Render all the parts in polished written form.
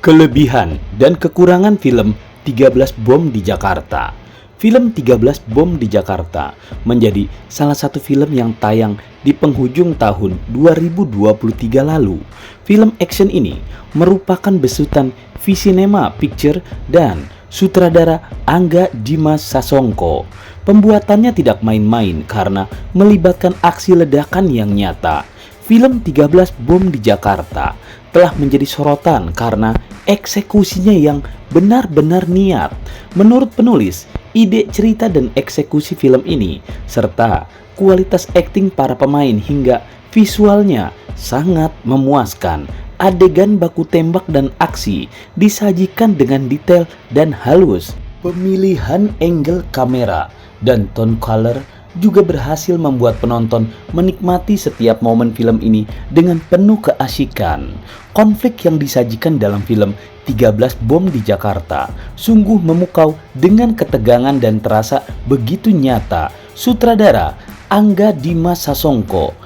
Kelebihan dan kekurangan film 13 Bom di Jakarta. Film 13 Bom di Jakarta menjadi salah satu film yang tayang di penghujung tahun 2023 lalu. Film action ini merupakan besutan Visinema Picture dan sutradara Angga Dimas Sasongko. Pembuatannya tidak main-main karena melibatkan aksi ledakan yang nyata. Film 13 Bom di Jakarta telah menjadi sorotan karena eksekusinya yang benar-benar niat. Menurut penulis, ide cerita dan eksekusi film ini serta kualitas akting para pemain hingga visualnya sangat memuaskan. Adegan baku tembak dan aksi disajikan dengan detail dan halus. Pemilihan angle kamera dan tone color juga berhasil membuat penonton menikmati setiap momen film ini dengan penuh keasikan. Konflik yang disajikan dalam film 13 Bom di Jakarta sungguh memukau dengan ketegangan dan terasa begitu nyata. Sutradara Angga Dimas Sasongko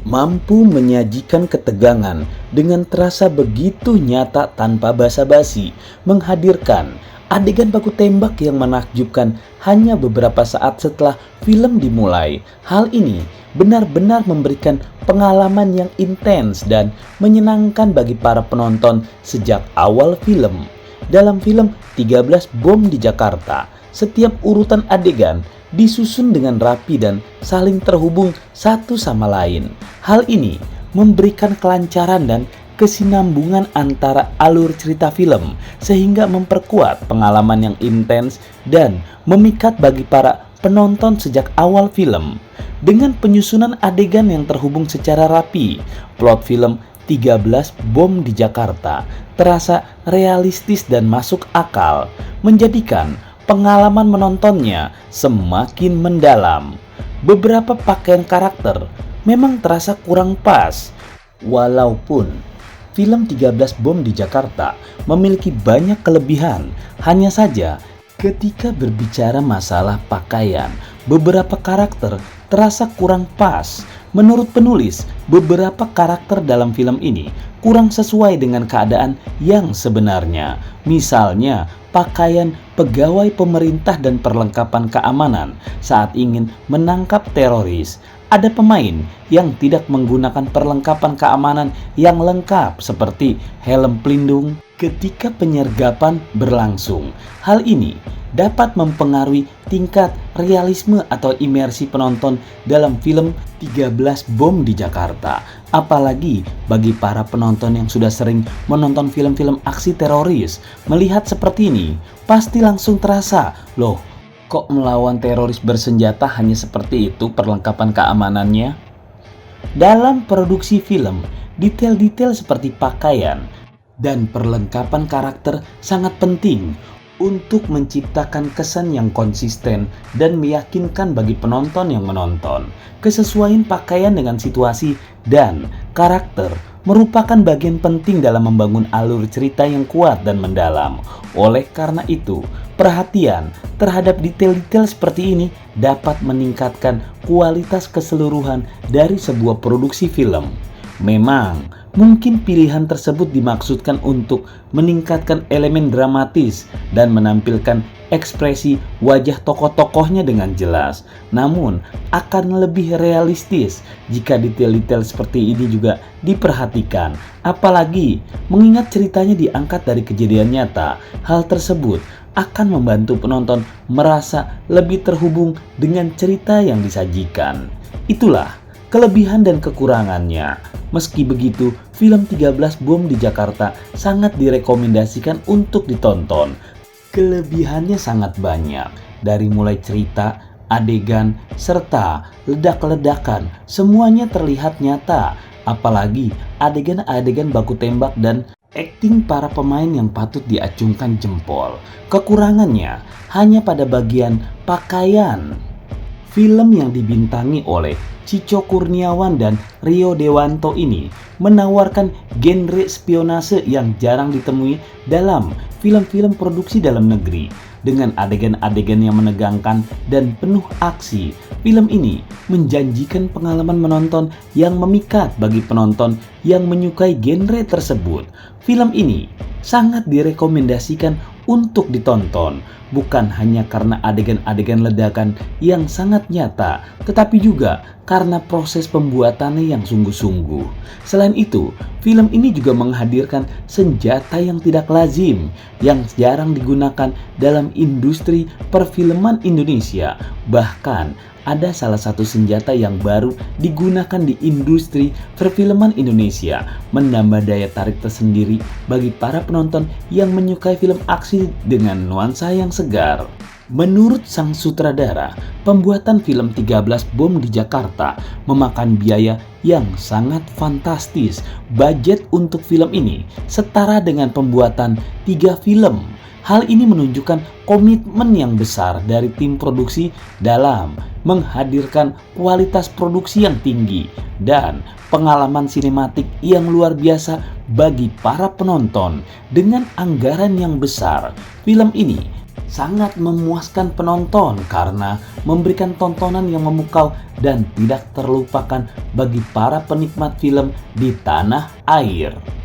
mampu menyajikan ketegangan dengan terasa begitu nyata tanpa basa-basi, menghadirkan adegan baku tembak yang menakjubkan hanya beberapa saat setelah film dimulai. Hal ini benar-benar memberikan pengalaman yang intens dan menyenangkan bagi para penonton sejak awal film. Dalam film 13 Bom di Jakarta, setiap urutan adegan disusun dengan rapi dan saling terhubung satu sama lain. Hal ini memberikan kelancaran dan kesinambungan antara alur cerita film sehingga memperkuat pengalaman yang intens dan memikat bagi para penonton sejak awal film. Dengan penyusunan adegan yang terhubung secara rapi, plot film 13 Bom di Jakarta terasa realistis dan masuk akal, menjadikan pengalaman menontonnya semakin mendalam. Beberapa pakaian karakter memang terasa kurang pas, walaupun film 13 Bom di Jakarta memiliki banyak kelebihan. Hanya saja ketika berbicara masalah pakaian, beberapa karakter terasa kurang pas. Menurut penulis, beberapa karakter dalam film ini kurang sesuai dengan keadaan yang sebenarnya. Misalnya, pakaian pegawai pemerintah dan perlengkapan keamanan saat ingin menangkap teroris. Ada pemain yang tidak menggunakan perlengkapan keamanan yang lengkap seperti helm pelindung ketika penyergapan berlangsung. Hal ini dapat mempengaruhi tingkat realisme atau imersi penonton dalam film 13 Bom di Jakarta. Apalagi bagi para penonton yang sudah sering menonton film-film aksi teroris, melihat seperti ini pasti langsung terasa, loh, kok melawan teroris bersenjata hanya seperti itu perlengkapan keamanannya? Dalam produksi film, detail-detail seperti pakaian dan perlengkapan karakter sangat penting untuk menciptakan kesan yang konsisten dan meyakinkan bagi penonton yang menonton. Kesesuaian pakaian dengan situasi dan karakter merupakan bagian penting dalam membangun alur cerita yang kuat dan mendalam. Oleh karena itu, perhatian terhadap detail-detail seperti ini dapat meningkatkan kualitas keseluruhan dari sebuah produksi film. Memang, mungkin pilihan tersebut dimaksudkan untuk meningkatkan elemen dramatis dan menampilkan ekspresi wajah tokoh-tokohnya dengan jelas. Namun, akan lebih realistis jika detail-detail seperti ini juga diperhatikan. Apalagi, mengingat ceritanya diangkat dari kejadian nyata, hal tersebut akan membantu penonton merasa lebih terhubung dengan cerita yang disajikan. Itulah kelebihan dan kekurangannya. Meski begitu, film 13 Bom di Jakarta sangat direkomendasikan untuk ditonton. Kelebihannya sangat banyak, dari mulai cerita, adegan, serta ledak-ledakan. Semuanya terlihat nyata, apalagi adegan-adegan baku tembak dan akting para pemain yang patut diacungkan jempol. Kekurangannya hanya pada bagian pakaian. Film yang dibintangi oleh Cico Kurniawan dan Rio Dewanto ini menawarkan genre spionase yang jarang ditemui dalam film-film produksi dalam negeri. Dengan adegan-adegan yang menegangkan dan penuh aksi, film ini menjanjikan pengalaman menonton yang memikat bagi penonton yang menyukai genre tersebut. Film ini sangat direkomendasikan untuk ditonton, bukan hanya karena adegan-adegan ledakan yang sangat nyata, tetapi juga karena proses pembuatannya yang sungguh-sungguh. Selain itu, film ini juga menghadirkan senjata yang tidak lazim, yang jarang digunakan dalam industri perfilman Indonesia. Bahkan, ada salah satu senjata yang baru digunakan di industri perfilman Indonesia, menambah daya tarik tersendiri bagi para penonton yang menyukai film aksi dengan nuansa yang segar. Menurut sang sutradara, pembuatan film 13 Bom di Jakarta memakan biaya yang sangat fantastis. Budget untuk film ini setara dengan pembuatan 3 film. Hal ini menunjukkan komitmen yang besar dari tim produksi dalam menghadirkan kualitas produksi yang tinggi dan pengalaman sinematik yang luar biasa bagi para penonton. Dengan anggaran yang besar, film ini sangat memuaskan penonton karena memberikan tontonan yang memukau dan tidak terlupakan bagi para penikmat film di tanah air.